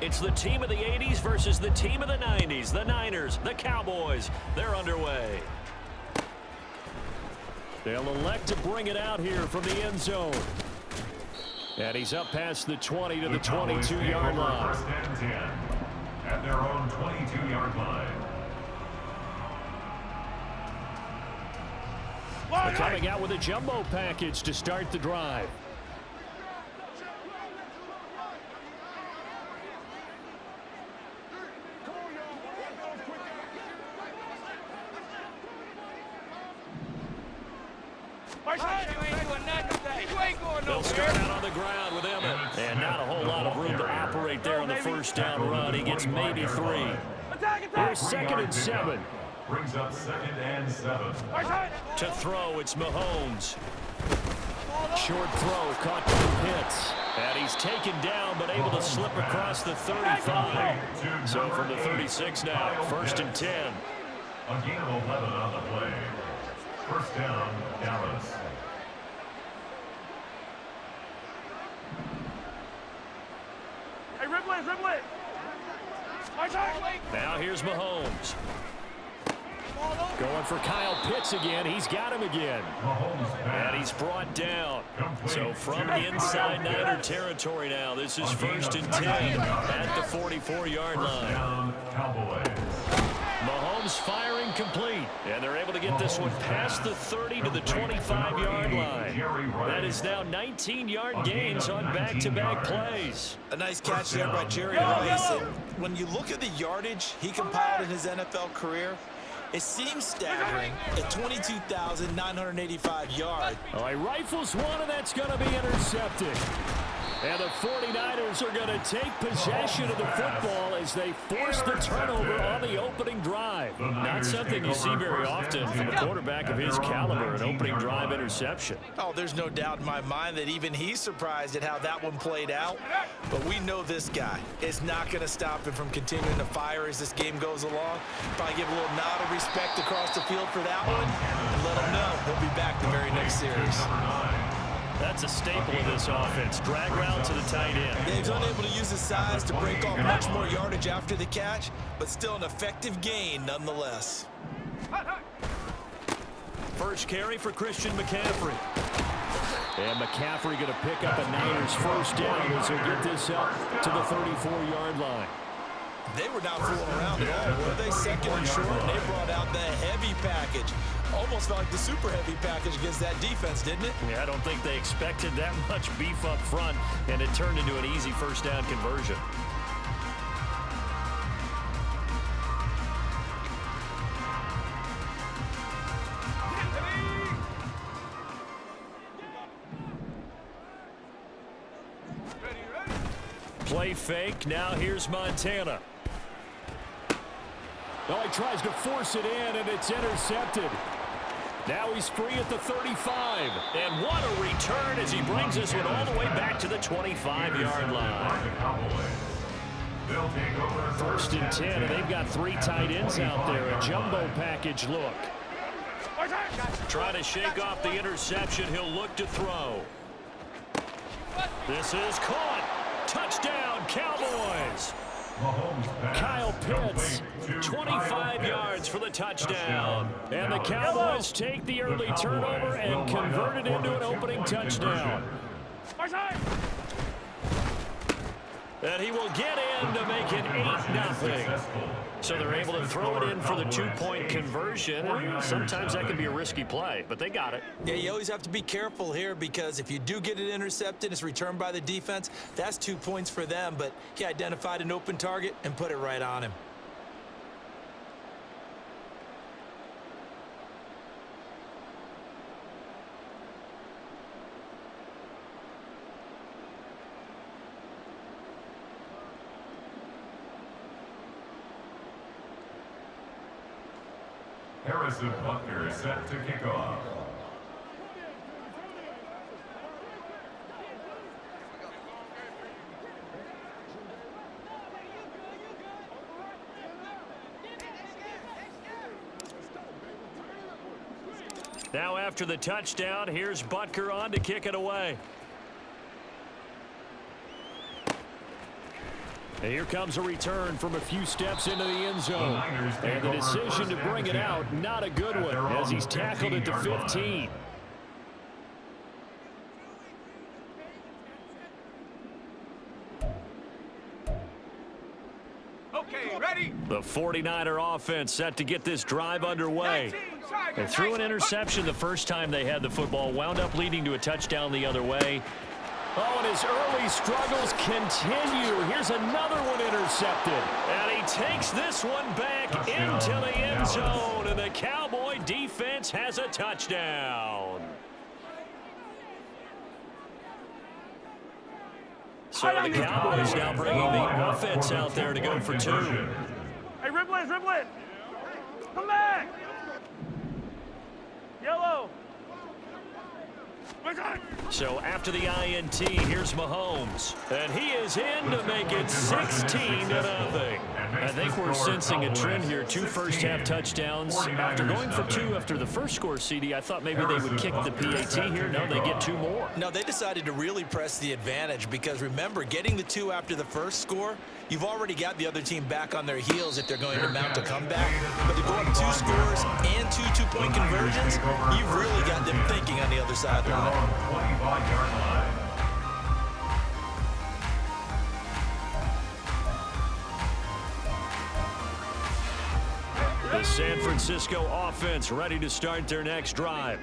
It's the team of the 80s versus the team of the 90s. The Niners, the Cowboys, they're underway. They'll elect to bring it out here from the end zone. And he's up past the 20 to the 22-yard line. First and 10 at their own 22-yard line. They're coming out with a jumbo package to start the drive. They'll start out on the ground with Emmett. And not a whole lot of room to operate there on the first down run. He gets maybe 3. Here's 2nd and 7. Brings up 2nd and 7. To throw, it's Mahomes. Short throw, caught by Pitts. And he's taken down, but able to slip across the 35. So from the 36 now, 1st and 10. A gain of 11 on the play. First down, Dallas. Hey, Ripley! Now here's Mahomes. Going for Kyle Pitts again. He's got him again. And he's brought down. So from inside Niner territory now, this is 1st and 10 at the 44-yard line. Mahomes firing complete. And they're able to get this one past the 30 to the 25-yard line. That is now 19-yard gains on back-to-back plays. A nice catch there by Jerry Rice. And when you look at the yardage he compiled in his NFL career, it seems staggering at 22,985 yards. Oh, he rifles one, and that's going to be intercepted. And the 49ers are going to take possession of the football as they force the turnover on the opening drive. Not something you see very often from a quarterback of his caliber, an opening drive interception. Oh, there's no doubt in my mind that even he's surprised at how that one played out. But we know this guy is not going to stop him from continuing to fire as this game goes along. Probably give a little nod of respect across the field for that one and let him know he'll be back the very next series. That's a staple of this offense. Drag route to the tight end. Yeah, he's unable to use his size to break off much more yardage after the catch, but still an effective gain nonetheless. First carry for Christian McCaffrey. And McCaffrey going to pick up a Niners first down as he'll get this up to the 34-yard line. They were not fooling around at all, were they? 2nd and short, and they brought out the heavy package. Almost felt like the super heavy package against that defense, didn't it? Yeah, I don't think they expected that much beef up front, and it turned into an easy first down conversion. Play fake. Now here's Montana. Oh, he tries to force it in, and it's intercepted. Now he's free at the 35. And what a return as he brings this one all the way back to the 25-yard line. 1st and 10, and they've got 3 tight ends out there. A jumbo package look. Trying to shake off the interception. He'll look to throw. This is caught. Touchdown, Cowboys. Kyle Pitts, 25 yards for the touchdown. And the Cowboys take the early turnover and convert it into an opening touchdown. And he will get in to make it 8-0. So they're able to throw it in for the 2-point conversion. Sometimes that can be a risky play, but they got it. Yeah, you always have to be careful here because if you do get it intercepted, it's returned by the defense. That's 2 points for them, but he identified an open target and put it right on him. Harrison Butker is set to kick off. Now after the touchdown, here's Butker on to kick it away. And here comes a return from a few steps into the end zone. And the decision to bring it out, not a good one, as he's tackled at the 15. Okay, ready? The 49er offense set to get this drive underway. They threw an interception the first time they had the football, wound up leading to a touchdown the other way. Oh, and his early struggles continue. Here's another one intercepted. And he takes this one back into the end zone. And the Cowboy defense has a touchdown. So the Cowboys now bringing the offense out there to go for 2. Hey, Riblin, Riblin! Come back! Yellow! So after the INT, here's Mahomes. And he is in to make it 16-0. I think we're sensing a trend here. 2 first-half touchdowns. After going for 2 after the first score, CD, I thought maybe they would kick the PAT here. No, they get 2 more. No, they decided to really press the advantage because, remember, getting the 2 after the first score, you've already got the other team back on their heels if they're going to mount a comeback. But to go up 2 scores and 2 two-point conversions, you've really got them thinking on the other side of the line. 25-yard line. The San Francisco offense ready to start their next drive.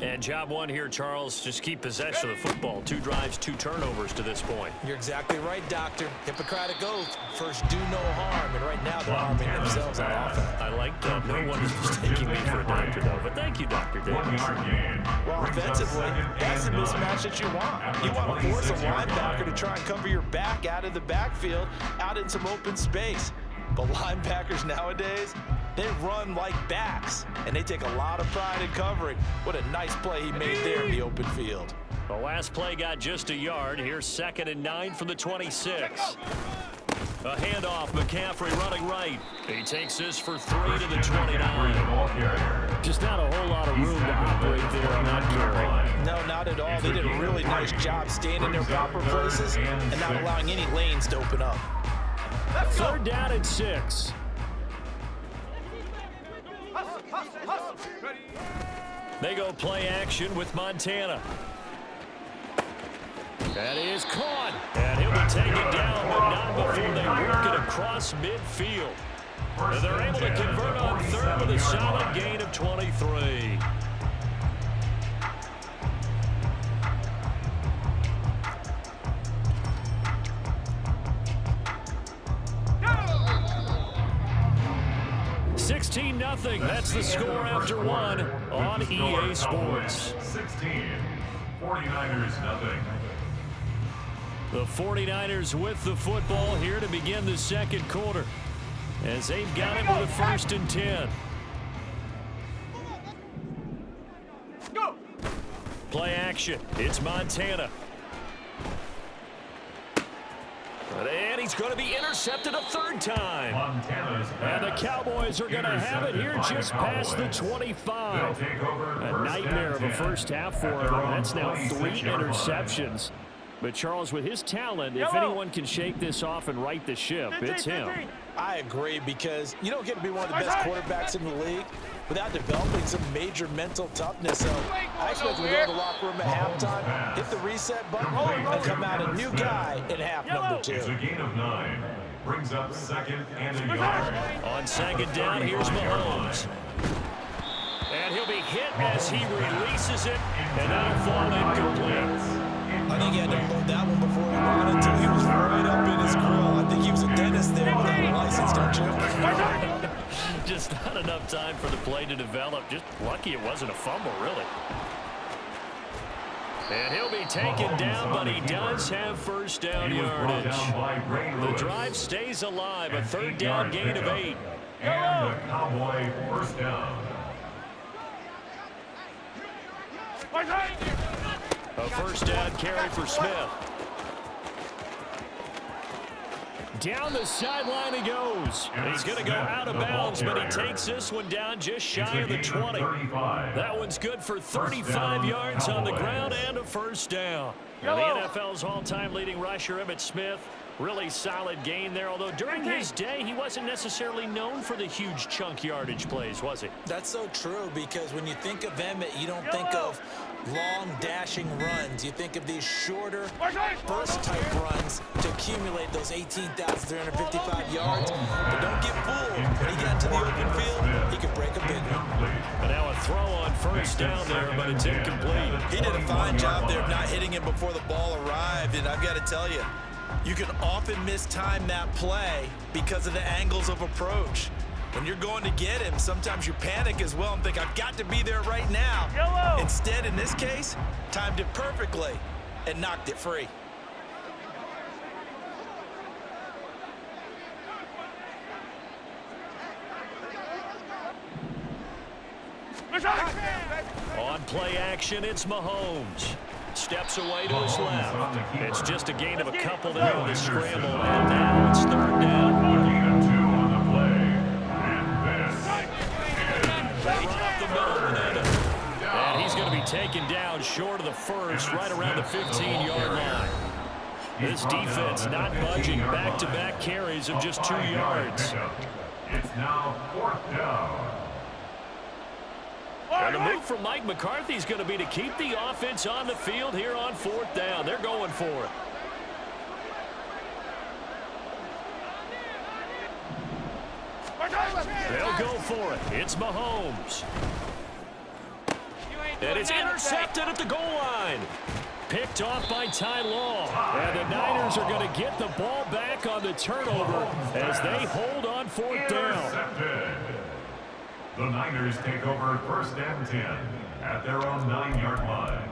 And job 1 here, Charles, just keep possession of the football. 2 drives, 2 turnovers to this point. You're exactly right, Doctor. Hippocratic oath. First, do no harm. And right now, they're harming themselves on offense. I like that. No one is mistaking me for a doctor, though. But thank you, Dr. Davis. Well, offensively, that's the mismatch that you want. You want to force a linebacker to try and cover your back out of the backfield, out in some open space. But linebackers nowadays, they run like backs, and they take a lot of pride in covering. What a nice play he made there in the open field. The last play got just a yard. Here's 2nd and 9 from the 26. A handoff, McCaffrey running right. He takes this for 3 to the 29. Just not a whole lot of room to operate there on that carry. No, not at all. They did a really nice job staying in their proper places and not allowing any lanes to open up. 3rd down and 6. They go play action with Montana. That is caught. And he'll be taken down, but not before they work it across midfield. And they're able to convert on 3rd with a solid gain of 23. Nothing. That's the score after 1 on EA Sports. 16. 49ers nothing. The 49ers with the football here to begin the 2nd quarter. As they've got it with a 1st and 10. Go! Play action. It's Montana. And he's going to be intercepted a 3rd time. Montana's pass. And the Cowboys are going to have it here just past the 25. A nightmare of a first half for him. That's now 3 interceptions. But Charles, with his talent, if anyone can shake this off and right the ship, it's him. I agree, because you don't get to be one of the best quarterbacks in the league without developing some major mental toughness. So I expect him to go to the locker room at halftime, hit the reset button, and come out a new guy in half number 2. It's a gain of 9. Brings up 2nd and a yard. On 2nd down, here's Mahomes. And he'll be hit as he releases it, and that'll fall incomplete. I think he had to unload that one before he won until he was right up in his grill. I think he was a dentist there without a license, don't you? Just not enough time for the play to develop. Just lucky it wasn't a fumble, really. And he'll be taken down, but he does have 1st down yardage. The drive stays alive, a 3rd down gain of 8. And the Cowboy 1st down. A 1st down carry for Smith. Down the sideline he goes. He's going to go out of bounds, but he takes this one down just shy of the 20. That one's good for 35 yards on the ground and a 1st down. Now, the NFL's all-time leading rusher, Emmitt Smith, Really solid gain there, although during his day, he wasn't necessarily known for the huge chunk yardage plays, was he? That's so true, because when you think of Emmett, you don't think of long dashing runs. You think of these shorter burst-type runs to accumulate those 18,355 yards. But don't get fooled. When he got to the open field, he could break a big one. And now a throw on first down there, but it's incomplete. He did a fine job there of not hitting him before the ball arrived, and I've got to tell you, you can often mistime that play because of the angles of approach. When you're going to get him, sometimes you panic as well and think, I've got to be there right now. Yellow. Instead, in this case, timed it perfectly and knocked it free. On play action, it's Mahomes. Steps away to his left. It's just a gain of a couple there on the scramble, and now it's third down. Gain of 2 on the play. And this Right up the middle with it. And he's going to be taken down short of the first, right around the 15-yard line. This defense not budging, back-to-back carries of just 2 yards. It's now 4th down. And the move from Mike McCarthy is going to be to keep the offense on the field here on 4th down. They're going for it. They'll go for it. It's Mahomes. And it's intercepted at the goal line. Picked off by Ty Law. And the Niners are going to get the ball back on the turnover as they hold on 4th down. Intercepted. The Niners take over 1st and 10 at their own 9-yard line.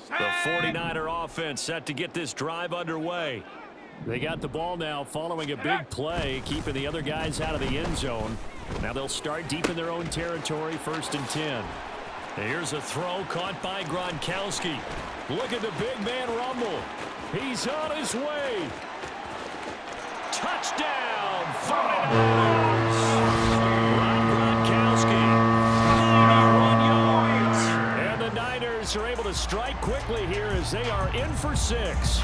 The 49er offense set to get this drive underway. They got the ball now following a big play, keeping the other guys out of the end zone. Now they'll start deep in their own territory, 1st and 10. Here's a throw caught by Gronkowski. Look at the big man rumble. He's on his way. Touchdown, 49ers. Gronkowski, 91 yards. And the Niners are able to strike quickly here as they are in for 6.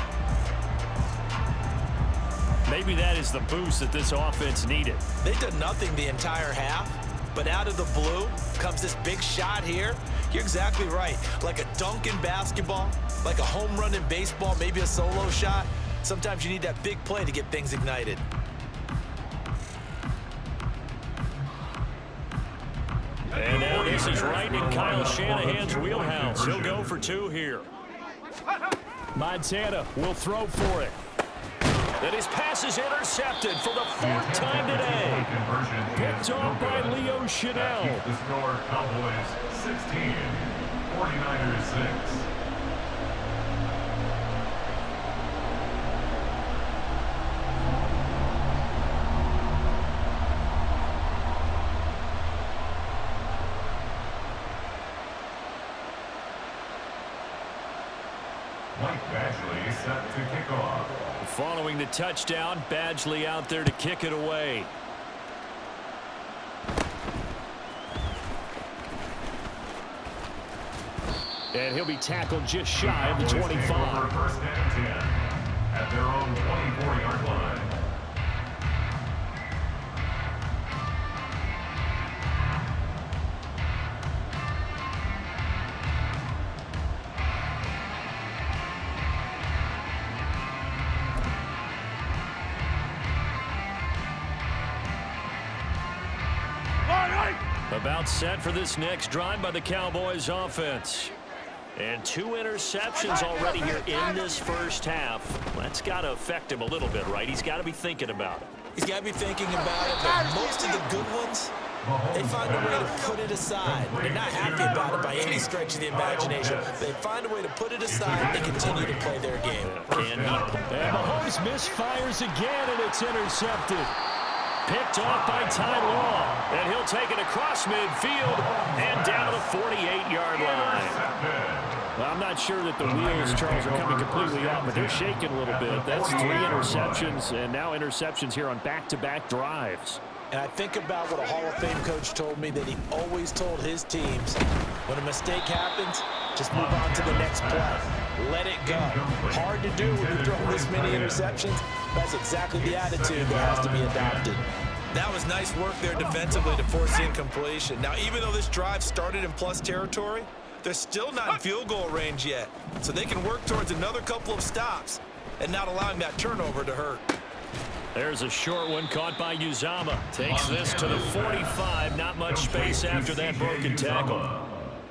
Maybe that is the boost that this offense needed. They did nothing the entire half, but out of the blue comes this big shot here. You're exactly right. Like a dunk in basketball, like a home run in baseball, maybe a solo shot. Sometimes you need that big play to get things ignited. And now this is right in Kyle Shanahan's wheelhouse. He'll go for 2 here. Montana will throw for it. And his pass is intercepted for the 4th time today. Picked off by Leo Chanel. Keeps the score Cowboys 16, 49ers 6. Mike Badgley set to kick off. Following the touchdown, Badgley out there to kick it away. And he'll be tackled just shy of the 25. 1st and 10 at their own 24-yard line. About set for this next drive by the Cowboys offense. And 2 interceptions already here in this first half. That's got to affect him a little bit, right? He's got to be thinking about it. He's got to be thinking about it, but most of the good ones, they find a way to put it aside. They're not happy about it by any stretch of the imagination. They find a way to put it aside and continue to play their game. And Mahomes misfires again, and it's intercepted. Picked off by Ty Law. And he'll take it across midfield and down to the 48-yard line. Well, I'm not sure that the wheels, Charles, are coming completely off, but they're shaking a little bit. That's 3 interceptions, and now interceptions here on back-to-back drives. And I think about what a Hall of Fame coach told me, that he always told his teams, when a mistake happens, Just move on to the next play. Let it go. Hard to do when you're throwing this many interceptions. That's exactly the attitude that has to be adopted. That was nice work there defensively to force the incompletion. Now, even though this drive started in plus territory, they're still not in field goal range yet. So they can work towards another couple of stops and not allowing that turnover to hurt. There's a short one caught by Uzama. Takes this to the 45. Not much space after that broken tackle.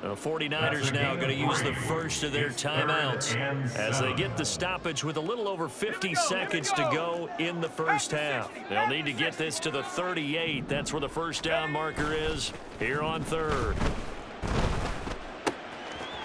The 49ers now going to use the first of their timeouts as they get the stoppage with a little over 50 seconds to go in the first half. They'll need to get this to the 38. That's where the first down marker is here on third.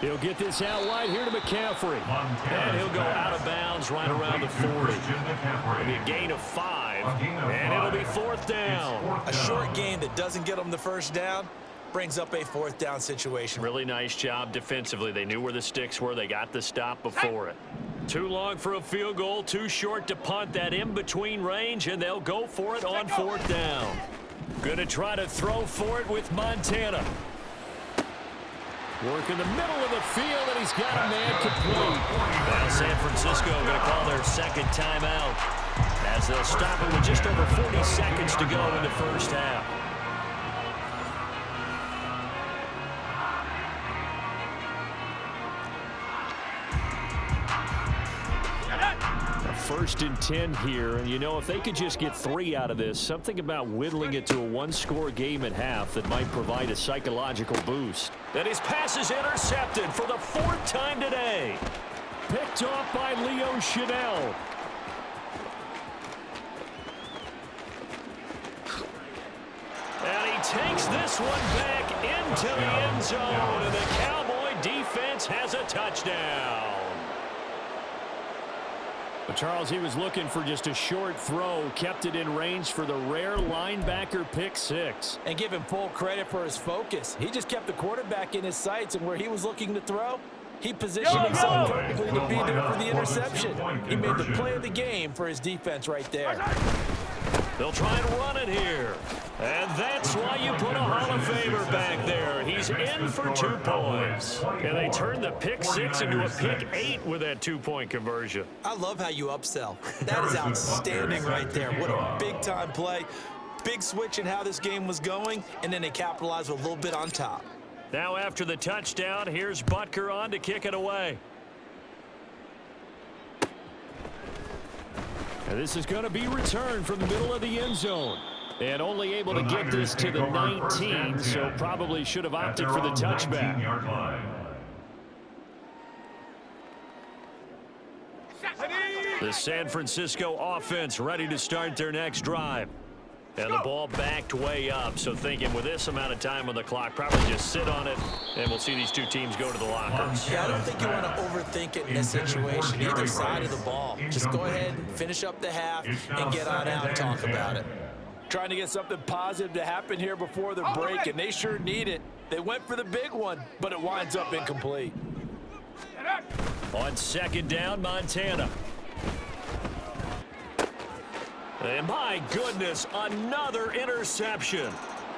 He'll get this out wide here to McCaffrey. And he'll go out of bounds right around the 40. It'll be a gain of 5, and it'll be fourth down. A short gain that doesn't get them the first down brings up a fourth down situation. Really nice job defensively. They knew where the sticks were. They got the stop before it. Too long for a field goal, too short to punt. That in-between range, and they'll go for it on fourth down. Gonna try to throw for it with Montana. Work in the middle of the field, and he's got a man complete. Now San Francisco going to call their second timeout as they'll stop it with just over 40 seconds to go in the first half. First and 10 here, and you know, if they could just get 3 out of this, something about whittling it to a one-score game at half that might provide a psychological boost. And his pass is intercepted for the 4th time today. Picked off by Leo Chanel. And he takes this one back into the end zone, and the Cowboy defense has a touchdown. Charles, he was looking for just a short throw, kept it in range for the rare linebacker pick 6. And give him full credit for his focus. He just kept the quarterback in his sights, and where he was looking to throw, he positioned himself perfectly to be there for the interception. He made the play of the game for his defense right there. They'll try and run it here. And that's why you put a Hall of Famer back there. He's in for 2 points. And they turned the pick 6 into a pick 8 with that 2-point conversion. I love how you upsell. That is outstanding right there. What a big-time play. Big switch in how this game was going, and then they capitalized with a little bit on top. Now after the touchdown, here's Butker on to kick it away. And this is going to be returned from the middle of the end zone. And only able to get this to the 19, so probably should have opted for the touchback. The San Francisco offense ready to start their next drive. And the ball backed way up, so thinking with this amount of time on the clock, probably just sit on it, and we'll see these two teams go to the lockers. Yeah, I don't think you want to overthink it in this situation, either side of the ball. Just go ahead and finish up the half and get on out and talk about it. Trying to get something positive to happen here before the break, and they sure need it. They went for the big one, but it winds up incomplete. On second down, Montana. And my goodness, another interception.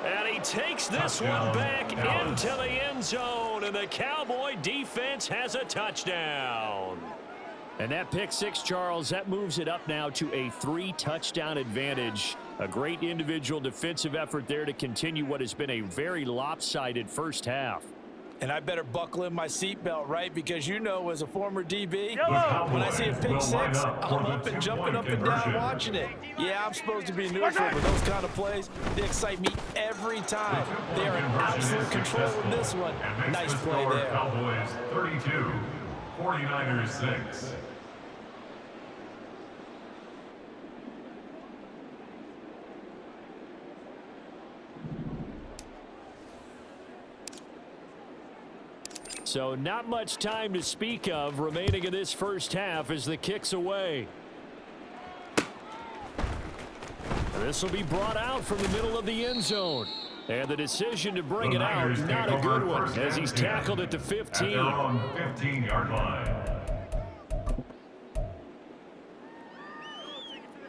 And he takes this one back into the end zone, and the Cowboy defense has a touchdown. And that pick 6, Charles, that moves it up now to a 3-touchdown advantage. A great individual defensive effort there to continue what has been a very lopsided first half. And I better buckle in my seatbelt, right? Because you know, as a former DB, when I see a pick 6, I'm up and jumping up and down watching it. Yeah, I'm supposed to be neutral, but those kind of plays, they excite me every time. They are in absolute control in this one. Nice play there. Cowboys 32, 49ers 6. So not much time to speak of remaining in this first half as the kick's away. This will be brought out from the middle of the end zone. And the decision to bring it out, not a good one, as he's tackled at the 15. At their own 15-yard line.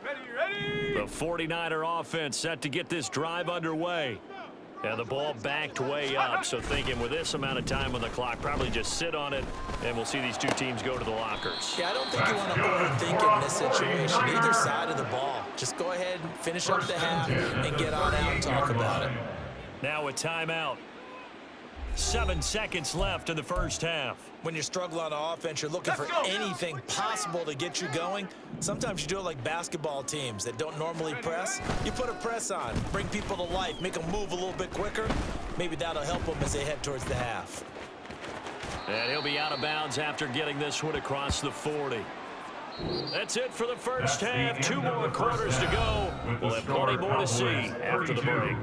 Ready, ready! The 49er offense set to get this drive underway. And the ball backed way up, so thinking with this amount of time on the clock, probably just sit on it, and we'll see these two teams go to the lockers. Yeah, I don't think you want to overthink it in this situation, either side of the ball. Just go ahead and finish up the half and get on out and talk about it. Now a timeout. 7 seconds left in the first half. When you're struggling on offense, you're looking for anything possible to get you going. Sometimes you do it like basketball teams that don't normally press. You put a press on, bring people to life, make them move a little bit quicker. Maybe that'll help them as they head towards the half. And he'll be out of bounds after getting this one across the 40. That's it for the first half. 2 more quarters to go. We'll have plenty more to see after the break.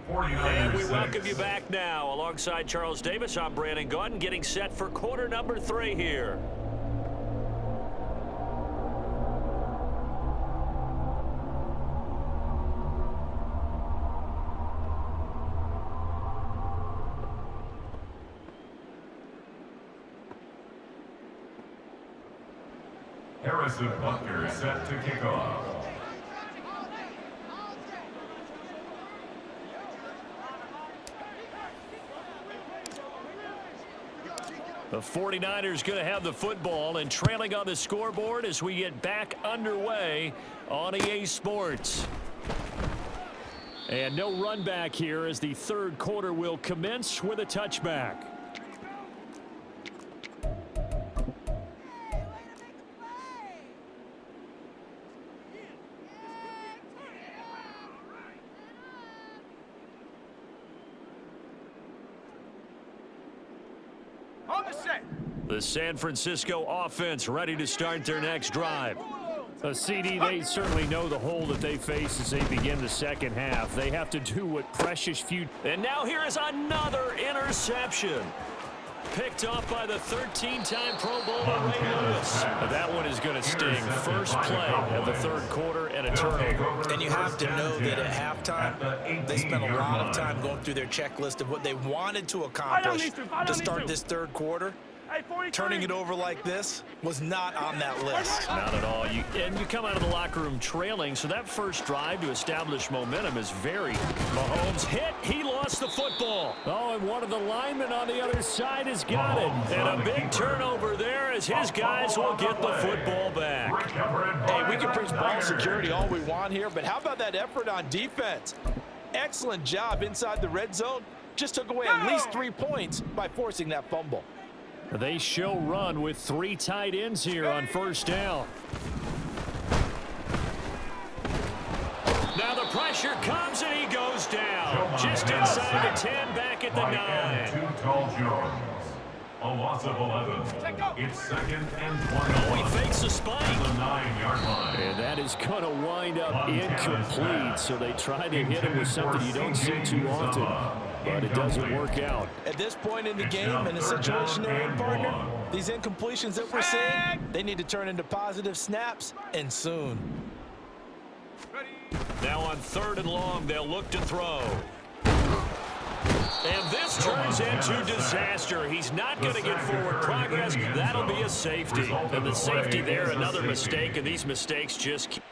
And we welcome you back now. Alongside Charles Davis, I'm Brandon Gaudin, getting set for quarter number 3 here. Harrison Butker set to kick off. The 49ers going to have the football and trailing on the scoreboard as we get back underway on EA Sports. And no run back here as the third quarter will commence with a touchback. The San Francisco offense ready to start their next drive. CD, they certainly know the hole that they face as they begin the second half. They have to do what precious few. And now here is another interception. Picked off by the 13-time Pro Bowler Ray Lewis. That one is going to sting. First play of the third quarter and a turnover. And you have to know that at halftime, they spent a lot of time going through their checklist of what they wanted to accomplish to start this third quarter. Turning it over like this was not on that list. Not at all. You come out of the locker room trailing, so that first drive to establish momentum is very. Mahomes hit. He lost the football. Oh, and one of the linemen on the other side has got it. And a big turnover there as his guys will get the football back. Hey, we can preach ball security all we want here, but how about that effort on defense? Excellent job inside the red zone. Just took away at least 3 points by forcing that fumble. They show run with 3 tight ends here on first down. Now the pressure comes and he goes down. Just inside the 10, back at the 9. Too tall Jones. A loss of 11. It's 2nd and 21. He fakes a spike. The 9-yard line. And that is going to wind up incomplete. So they try to hit him with something you don't see too often. But it doesn't work out. At this point in the game, in a situation they're in, partner, these incompletions that we're seeing, they need to turn into positive snaps, and soon. Now on 3rd and long, they'll look to throw. And this turns into disaster. He's not going to get forward progress. That'll be a safety. And the safety there, another mistake, and these mistakes just keep.